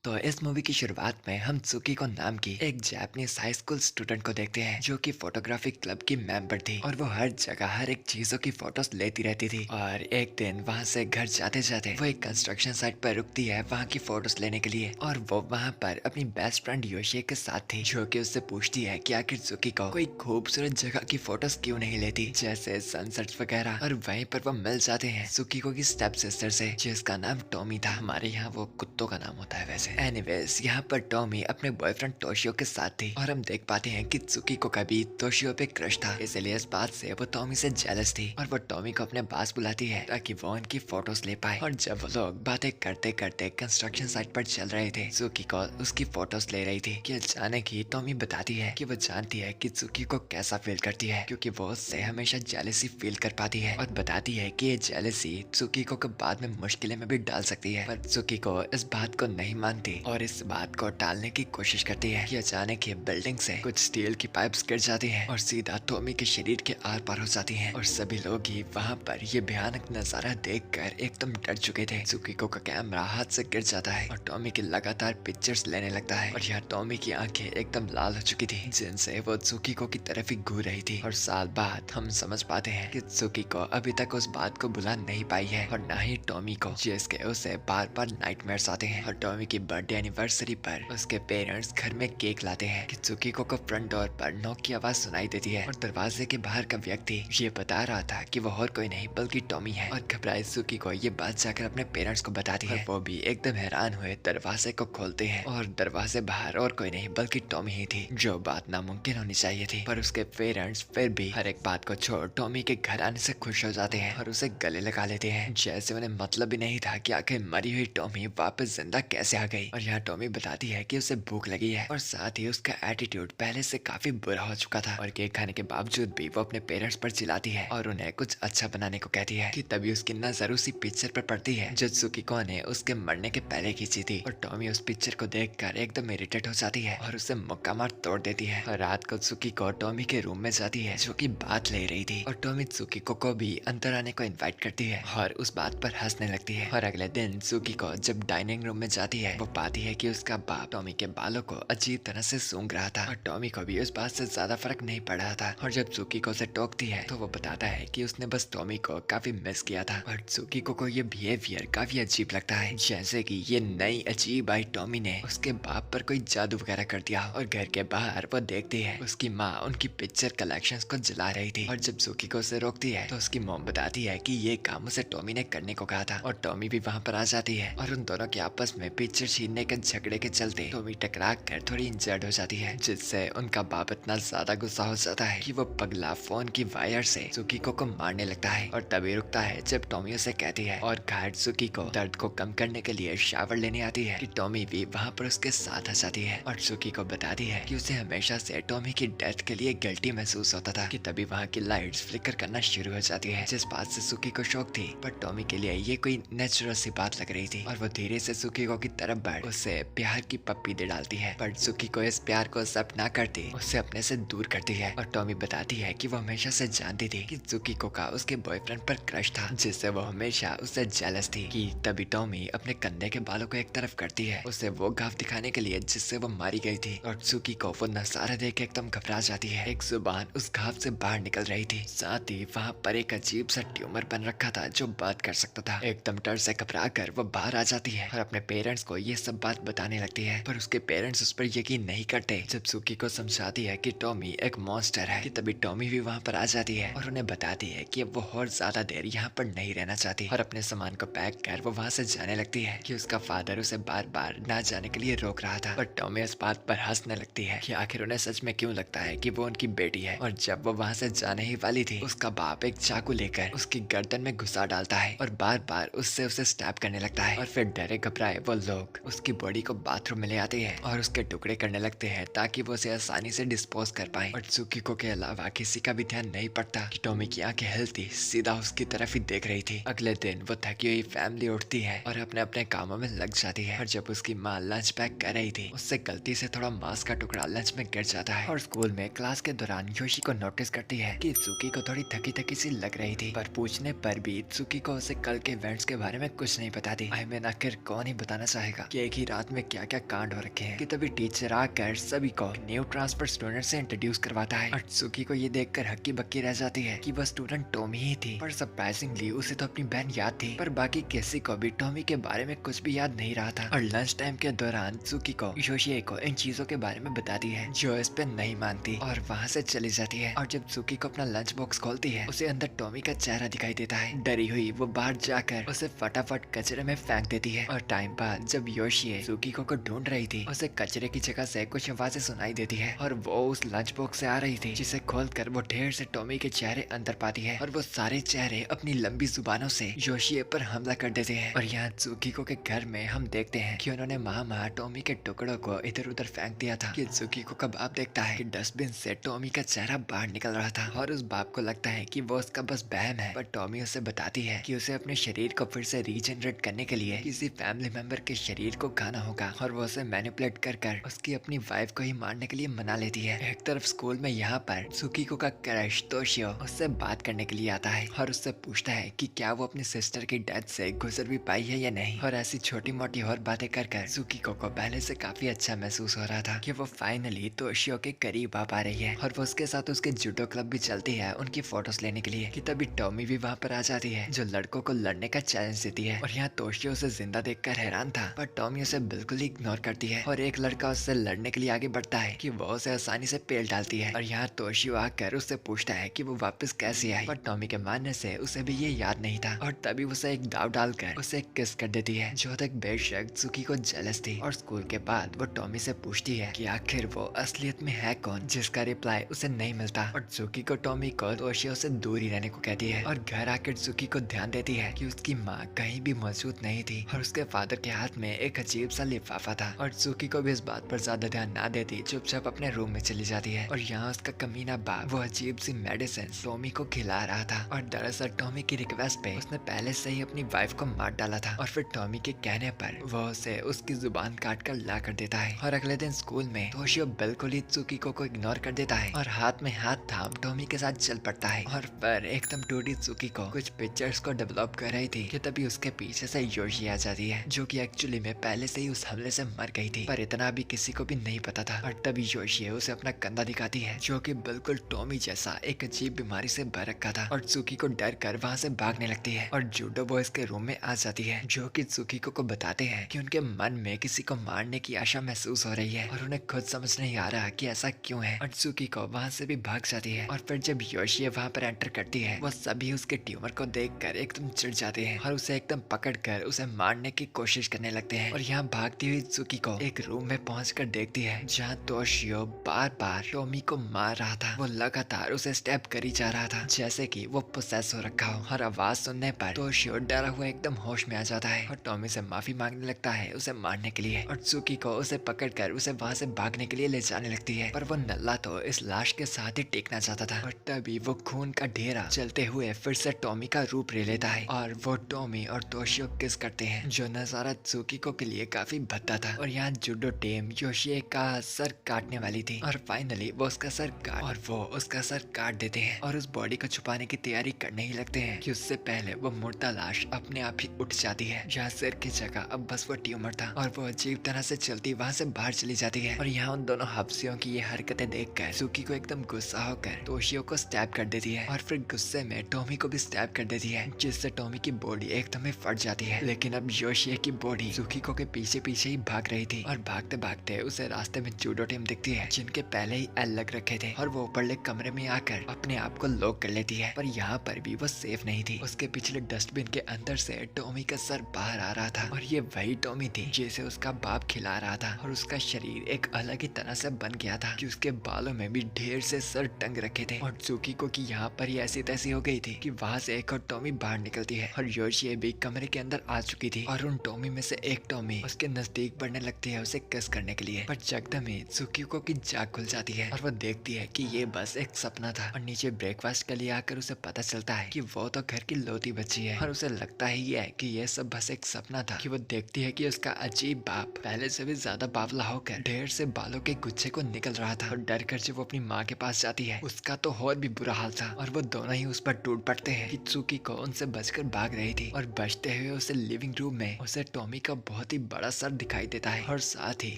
तो इस मूवी की शुरुआत में हम त्सुकिको नाम की एक जापानीज हाई स्कूल स्टूडेंट को देखते हैं जो कि फोटोग्राफी क्लब की मेंबर थी और वो हर जगह हर एक चीजों की फोटोज लेती रहती थी। और एक दिन वहां से घर जाते जाते वो एक कंस्ट्रक्शन साइट पर रुकती है वहां की फोटोज लेने के लिए और वो वहां पर अपनी बेस्ट फ्रेंड योशी के साथ थी जो कि उससे पूछती है कि आखिर त्सुकिको कोई खूबसूरत जगह की फोटोज क्यों नहीं लेती जैसे सनसेट्स वगैरह। और वहीं पर वो मिल जाते हैं त्सुकिको की स्टेप सिस्टर से जिसका नाम टोमी था। हमारे यहाँ वो कुत्तों का नाम होता है वैसे। एनीवेज यहाँ पर टॉमी अपने बॉयफ्रेंड टोशियो के साथ थी और हम देख पाते हैं कि त्सुकिको का भी टोशियो पे क्रश था, इसलिए इस बात से वो टॉमी से जेलस थी और वो टॉमी को अपने पास बुलाती है ताकि वो उनकी फोटोज ले पाए। और जब वो लोग बातें करते करते कंस्ट्रक्शन साइट पर चल रहे थे त्सुकिको उसकी फोटोज ले रही थी कि अचानक ही टॉमी बताती है कि वो जानती है कि त्सुकिको कैसा फील करती है क्योंकि वो उससे हमेशा जेलसी फील कर पाती है और बताती है कि ये जेलसी त्सुकिको को बाद में मुश्किलें में भी डाल सकती है। पर त्सुकिको इस बात को नहीं मानती और इस बात को टालने की कोशिश करती है कि अचानक ही बिल्डिंग से कुछ स्टील की पाइप्स गिर जाती हैं और सीधा टॉमी के शरीर के आर पार हो जाती हैं और सभी लोग ही वहां पर ये भयानक नजारा देखकर एकदम डर चुके थे। त्सुकिको का कैमरा हाथ से गिर जाता है और टॉमी की लगातार पिक्चर्स लेने लगता है और यहाँ टॉमी की आंखें एकदम लाल हो चुकी थी जिनसे वो त्सुकिको की तरफ ही घूर रही थी। और साल बाद हम समझ पाते हैं कि त्सुकिको अभी तक उस बात को भुला नहीं पाई है और न ही टॉमी को जिसके उसे बार बार नाइटमेयर्स आते हैं। और टॉमी की बर्थडे एनिवर्सरी पर उसके पेरेंट्स घर में केक लाते हैं कि त्सुकिको को फ्रंट डोर पर नॉक की आवाज सुनाई देती है और दरवाजे के बाहर का व्यक्ति ये बता रहा था कि वो और कोई नहीं बल्कि टॉमी है। और घबराए त्सुकिको ये बात जाकर अपने पेरेंट्स को बताती है। वो भी एकदम हैरान हुए दरवाजे को खोलते हैं और दरवाजे बाहर और कोई नहीं बल्कि टॉमी ही थी, जो बात नामुमकिन होनी चाहिए थी। पर उसके पेरेंट्स फिर भी हर एक बात को छोड़ टॉमी के घर आने से खुश हो जाते हैं और उसे गले लगा लेते हैं जैसे उन्हें मतलब भी नहीं था कि आखिर मरी हुई टॉमी वापस जिंदा कैसे आ गई। और यहाँ टॉमी बताती है कि उसे भूख लगी है और साथ ही उसका एटीट्यूड पहले से काफी बुरा हो चुका था और केक खाने के बावजूद भी वो अपने पेरेंट्स पर चिल्लाती है और उन्हें कुछ अच्छा बनाने को कहती है कि तभी उसकी नजर उसी पिक्चर पर पड़ती है जो त्सुकिको ने उसके मरने के पहले खींची थी। और टॉमी उस पिक्चर को देखकर एकदम इरिटेट हो जाती है और उसे मुक्का मार तोड़ देती है। और रात को त्सुकिको टॉमी के रूम में जाती है जो कि बात ले रही थी और टॉमी त्सुकिको को भी अंदर आने को इनवाइट करती है और उस बात पर हंसने लगती है। और अगले दिन त्सुकिको जब डाइनिंग रूम में जाती है वो पाती है कि उसका बाप टॉमी के बालों को अजीब तरह से सूंघ रहा था और टॉमी को भी उस बात से ज्यादा फर्क नहीं पड़ रहा था। और जब त्सुकिको से टोकती है तो वो बताता है कि उसने बस टॉमी को काफी मिस किया था। और त्सुकिको को ये बिहेवियर काफी अजीब लगता है जैसे कि ये नई अजीब आई टॉमी ने उसके बाप पर कोई जादू वगैरह कर दिया। और घर के बाहर वो देखती है उसकी माँ उनकी पिक्चर कलेक्शंस को जला रही थी और जब त्सुकिको से रोकती है तो उसकी मॉम बताती है कि ये काम उसे टॉमी ने करने को कहा था। और टॉमी भी वहाँ पर आ जाती है और उन दोनों के आपस में पिक्चर छीनने के झगड़े के चलते टॉमी टकरा कर थोड़ी इंजर्ड हो जाती है जिससे उनका बाप इतना ज्यादा गुस्सा हो जाता है कि वो पगला फोन की वायर से त्सुकिको को मारने लगता है। और तभी रुकता है जब टॉमी उसे कहती है और घाट त्सुकिको दर्द को कम करने के लिए शावर लेने आती है कि टॉमी भी वहाँ पर उसके साथ आ जाती है। और त्सुकिको बताती है कि उसे हमेशा से टॉमी की डेथ के लिए गिल्टी महसूस होता था कि तभी वहाँ की लाइट्स फ्लिकर करना शुरू हो जाती है जिस बात से त्सुकिको शौक थी पर टॉमी के लिए ये कोई नेचुरल सी बात लग रही थी। और वो धीरे से त्सुकिको की तरफ बढ़ उसे प्यार की पप्पी दे डालती है पर त्सुकिको इस प्यार को एक्सेप्ट ना करती उसे अपने से दूर करती है। और टॉमी बताती है कि वो हमेशा से जानती थी कि त्सुकिको का उसके बॉयफ्रेंड पर क्रश था जिससे वो हमेशा उससे जेलस थी। कि तभी टॉमी अपने कंधे के बालों को एक तरफ करती है उसे वो घाव दिखाने के लिए जिससे वो मारी गई थी। और त्सुकिको वो नजारा देख के एकदम घबरा जाती है। एक जुबान उस घाव से बाहर निकल रही थी, साथ ही वहाँ पर एक अजीब सा ट्यूमर बन रखा था जो बात कर सकता था। एकदम डर से घबरा कर वो बाहर आ जाती है और अपने पेरेंट्स को ये सब बात बताने लगती है पर उसके पेरेंट्स उस पर यकीन नहीं करते। जब त्सुकिको समझाती है कि टॉमी एक मॉन्स्टर है कि तभी टॉमी भी वहाँ पर आ जाती है और उन्हें बताती है कि वो और ज्यादा देर यहाँ पर नहीं रहना चाहती और अपने सामान को पैक कर वो वहाँ से जाने लगती है कि उसका फादर उसे बार बार ना जाने के लिए रोक रहा था। पर टॉमी इस बात पर हंसने लगती है कि आखिर उन्हें सच में क्यों लगता है कि वो उनकी बेटी है। और जब वो वहाँ से जाने ही वाली थी उसका बाप एक चाकू लेकर उसकी गर्दन में घुसा डालता है और बार बार उससे उसे स्टैप करने लगता है। और फिर डरे घबराए वो लोग उसकी बॉडी को बाथरूम में ले आते हैं और उसके टुकड़े करने लगते हैं ताकि वो उसे आसानी से डिस्पोज कर पाए। और त्सुकिको के अलावा किसी का भी ध्यान नहीं पड़ता कि टॉमी की आंखें हिलती सीधा उसकी तरफ ही देख रही थी। अगले दिन वो थकी हुई फैमिली उठती है और अपने अपने कामों में लग जाती है। और जब उसकी माँ लंच पैक कर रही थी उससे गलती से थोड़ा मांस का टुकड़ा लंच में गिर जाता है। और स्कूल में क्लास के दौरान योशी को नोटिस करती है कि त्सुकिको थोड़ी थकी थकी सी लग रही थी पर पूछने पर भी त्सुकिको उसे कल के इवेंट्स के बारे में कुछ नहीं बताती। आई मीन आखिर कौन ही बताना चाहेगा। जाएगा कि एक ही रात में क्या क्या कांड हो रखे हैं कि तभी टीचर आकर सभी को न्यू ट्रांसफर स्टूडेंट से इंट्रोड्यूस करवाता है। और सुकी को ये देखकर हक्की बक्की रह जाती है कि वह स्टूडेंट टॉमी ही थी। पर सरप्राइजिंगली उसे तो अपनी बहन याद थी, पर बाकी किसी को भी टॉमी के बारे में कुछ भी याद नहीं रहा था। और लंच टाइम के दौरान सुकी को योशिए को इन चीजों के बारे में बताती है जो इस पे नहीं मानती और वहाँ से चली जाती है। और जब सुकी को अपना लंच बॉक्स खोलती है उसे अंदर टॉमी का चेहरा दिखाई देता है। डरी हुई वो बाहर जाकर उसे फटाफट कचरे में फेंक देती है। और टाइम बाद जब योशिए सुकी को ढूंढ रही थी उसे कचरे की जगह से कुछ आवाजें सुनाई देती है और वो उस लंच बॉक्स से आ रही थी, जिसे खोलकर वो ढेर से टॉमी के चेहरे अंदर पाती है। और वो सारे चेहरे अपनी लंबी जुबानों से योशिए पर हमला कर देते हैं। और यहाँ सुकीको के घर में हम देखते हैं कि उन्होंने मामा टॉमी के टुकड़ों को इधर उधर फेंक दिया था कि सुकीको का बाप देखता है कि डस्टबिन से टॉमी का चेहरा बाहर निकल रहा था। और उस बाप को लगता है कि वो उसका बस बहम है, पर टॉमी उसे बताती है कि उसे अपने शरीर को फिर से रीजनरेट करने के लिए किसी फैमिली मेंबर के शरीर को खाना होगा। और वो उसे मैनिपुलेट कर कर उसकी अपनी वाइफ को ही मारने के लिए मना लेती है। एक तरफ स्कूल में यहाँ पर सुकीको का क्रश तोशियो उससे बात करने के लिए आता है और उससे पूछता है कि क्या वो अपनी सिस्टर की डेथ से गुजर भी पाई है या नहीं। और ऐसी छोटी मोटी और बातें कर कर सुकीको को पहले से काफी अच्छा महसूस हो रहा था कि वो फाइनली तोशियो के करीब आ पा रही है। और वो उसके साथ उसके जूडो क्लब भी चलती है उनकी फोटोज लेने के लिए कि तभी टॉमी भी वहाँ पर आ जाती है जो लड़कों को लड़ने का चैलेंज देती है। और यहाँ तोशियो उसे जिंदा देखकर हैरान था, पर टॉमी उसे बिल्कुल इग्नोर करती है और एक लड़का उससे लड़ने के लिए आगे बढ़ता है कि वो उसे आसानी से पेल डालती है। और यहाँ तोशियो आकर उससे पूछता है कि वो वापस कैसे आई, पर टॉमी के मानने से उसे भी ये याद नहीं था। और तभी उसे एक दाव डालकर उसे किस कर देती है जो तक बेशक सुकी को जेलस थी। और स्कूल के बाद वो टॉमी से पूछती है कि आखिर वो असलियत में है कौन, जिसका रिप्लाई उसे नहीं मिलता। और सुकी को टॉमी को तोशियो से दूर ही रहने को कहती है। और घर आकर सुकी को ध्यान देती है कि उसकी माँ कहीं भी मौजूद नहीं थी और उसके फादर के हाथ में एक अजीब सा लिफाफा था। और सुकी को भी इस बात पर ज्यादा ध्यान ना देती चुपचाप अपने रूम में चली जाती है। और यहाँ उसका कमीना बाप वो अजीब सी मेडिसिन टॉमी को खिला रहा था। और दरअसल टॉमी की रिक्वेस्ट पे उसने पहले से ही अपनी वाइफ को मार डाला था। और फिर टॉमी के कहने पर वो उसे उसकी जुबान काट कर ला कर देता है। और अगले दिन स्कूल में तोशियो बिल्कुल ही सुकीको को इग्नोर कर देता है और हाथ में हाथ थाम टॉमी के साथ चल पड़ता है। और पर एकदम टूटी सुकीको कुछ पिक्चर्स को डेवलप कर रही थी कि तभी उसके पीछे से योशी आ जाती है जो कि एक्चुअली में पहले से ही उस हमले से मर गई थी, पर इतना भी किसी को भी नहीं पता था। और तभी योशी उसे अपना कंधा दिखाती है जो कि बिल्कुल टॉमी जैसा एक अजीब बीमारी से भर रखा था। और सुकीको डर कर वहाँ से भागने लगती है और जूडो बॉयज के रूम में आ जाती है जो कि सुकीको को बताते हैं कि उनके मन में किसी को मारने की आशा महसूस हो रही है और उन्हें खुद समझ नहीं आ रहा कि ऐसा क्यों है। और सुकीको वहाँ से भी भाग जाती है। और फिर जब योशी वहाँ पर एंटर करती है वो सभी उसके ट्यूमर को देखकर एकदम चिढ़ जाते हैं और उसे एकदम पकड़कर उसे मारने की कोशिश करने लगते हैं। और यहाँ भागती हुई सुकीको एक रूम में पहुंचकर देखती है जहाँ तोशियो बार बार टॉमी को मार रहा था। वो लगातार उसे स्टेप करी जा रहा था जैसे कि वो पोसेस हो रखा हो। और आवाज सुनने पर तोशियो डरा हुआ एकदम होश में आ जाता है और टॉमी से माफी मांगने लगता है उसे मारने के लिए। और सुकीको उसे पकड़कर उसे वहाँ से भागने के लिए ले जाने लगती है, पर वो नल्ला तो इस लाश के साथ ही टेकना चाहता था। और तभी वो खून का ढेरा चलते हुए फिर से टॉमी का रूप ले लेता है और वो टॉमी और तोशियो किस करते हैं जो नजारा सुकीको के लिए काफी भद्दा था। और यहाँ जूडो टीम योशिए का सर काटने वाली थी और फाइनली वो उसका सर काट देते हैं और उस बॉडी को छुपाने की तैयारी करने ही लगते हैं कि उससे पहले वो मुर्दा लाश अपने आप ही उठ जाती है जहाँ सिर की जगह अब बस वो ट्यूमर था। और वो अजीब तरह से चलती वहाँ से बाहर चली जाती है। और यहाँ उन दोनों हफ्सियों की ये हरकतें देखकर सुकी को एकदम गुस्सा होकर तोशियो को स्टैब कर देती है और फिर गुस्से में टॉमी को भी स्टैब कर देती है जिससे टॉमी की बॉडी एकदम ही फट जाती है। लेकिन अब योशिए की बॉडी सुकीको के पीछे पीछे ही भाग रही थी और भागते भागते उसे रास्ते में जूडो टीम दिखती है जिनके पहले ही एल लग रखे थे और वो ऊपरले कमरे में आकर अपने आप को लॉक कर लेती है। पर यहाँ पर भी वो सेफ नहीं थी। उसके पिछले डस्टबिन के अंदर से टॉमी का सर बाहर आ रहा था और ये वही टॉमी थी जिसे उसका बाप खिला रहा था। और उसका शरीर एक अलग ही तरह से बन गया था कि उसके बालों में भी ढेर से सर टंग रखे थे। और सुकीको की यहाँ पर ही ऐसी तैसी हो गई थी कि वहाँ से एक और टॉमी बाहर निकलती है और योशिए भी कमरे के अंदर आ चुकी थी और उन टॉमी में से एक टॉमी उसके नजदीक बढ़ने लगती है उसे किस करने के लिए। पर जगदम ही सुकीको की जाग खुल जाती है और वो देखती है कि ये बस एक सपना था। और नीचे ब्रेकफास्ट के लिए आकर उसे पता चलता है कि वो तो घर की लौती बच्ची है और उसे लगता ही है कि ये सब बस एक सपना था। कि वो देखती है कि उसका अजीब बाप पहले से भी ज्यादा बावला होकर ढेर से बालों के गुच्छे को निकल रहा था। और डर कर जब वो अपनी माँ के पास जाती है उसका तो और भी बुरा हाल था और वो दोनों ही उस पर टूट पड़ते हैं कि सुकीको उनसे बचकर भाग रही थी। और बचते हुए उसे लिविंग रूम में उसे टॉमी का बहुत ही बड़ा सर दिखाई देता है और साथ ही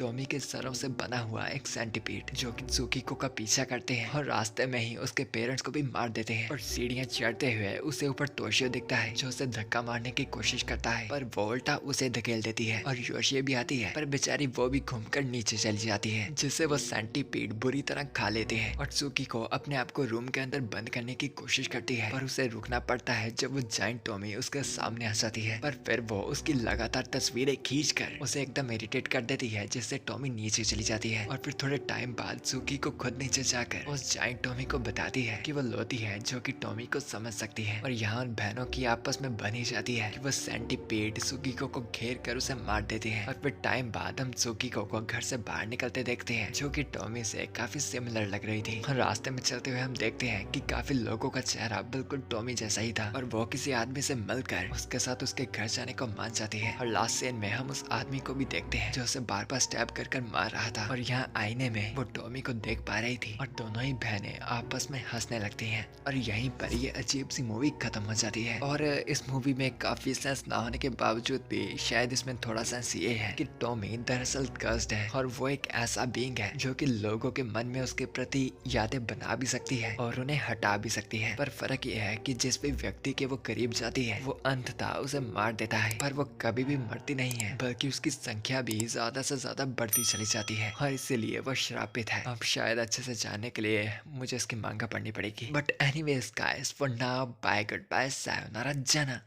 टॉमी के सरों से बना हुआ एक सेंटीपीड जो कि त्सुकिको का पीछा करते हैं और रास्ते में ही उसके पेरेंट्स को भी मार देते हैं। और सीढ़ियां चढ़ते हुए उसे ऊपर तोशियो दिखता है जो उसे धक्का मारने की कोशिश करता है, पर वो उल्टा उसे धकेल देती है। और योशियो भी आती है, पर बेचारी वो भी घूमकर नीचे चली जाती है, जिससे वो सेंटीपीड बुरी तरह खा लेते हैं। और त्सुकिको अपने आप को रूम के अंदर बंद करने की कोशिश करती है, पर उसे रुकना पड़ता है जब वो जाइंट टॉमी उसके सामने आ जाती है। पर फिर वो उसकी लगातार तस्वीरें खींचकर उसे एकदम इरिटेट कर देती है, जिससे टॉमी नीचे चली जाती है। और फिर थोड़े टाइम बाद त्सुकिको खुद नीचे जाकर उस जाइंट टॉमी को बताती है कि वो लोती है जो कि टॉमी को समझ सकती है। और यहाँ उन बहनों की आपस में बनी जाती है कि वो सेंटीपीड त्सुकिको को घेर कर उसे मार देती है। और फिर टाइम बाद हम त्सुकिको को घर से बाहर निकलते देखते हैं, जो कि टॉमी से काफी सिमिलर लग रही थी। और रास्ते में चलते हुए हम देखते हैं कि काफी लोगों का चेहरा बिल्कुल टॉमी जैसा ही था, और वो किसी आदमी से मिलकर उसके साथ उसके घर जाने को मान जाती है। और लास्ट सीन में हम उस आदमी को भी देखते हैं जो उसे बार बार स्टैब कर मार रहा था। और यहाँ आईने में वो टॉमी को देख पा रही थी और दोनों ही बहनें आपस में हंसने लगती हैं। और यहीं पर ये अजीब सी मूवी खत्म हो जाती है। और इस मूवी में काफी सेंस ना होने के बावजूद भी शायद इसमें थोड़ा सेंस ये है कि टॉमी दरअसल कर्स्ड है, और वो एक ऐसा बीइंग है जो कि लोगों के मन में उसके प्रति यादें बना भी सकती है और उन्हें हटा भी सकती है। पर फर्क ये है कि जिस भी व्यक्ति के वो करीब जाती है वो अंततः उसे मार देता है, पर वो कभी भी मरती नहीं है, बल्कि उसकी संख्या भी ज्यादा से ज्यादा बढ़ती चली जाती है, और इसीलिए वो श्रापित है। अब शायद अच्छे से जानने के लिए मुझे इसकी मांगा पढ़नी पड़ेगी। But anyways guys, for now bye, goodbye, sayonara जाना।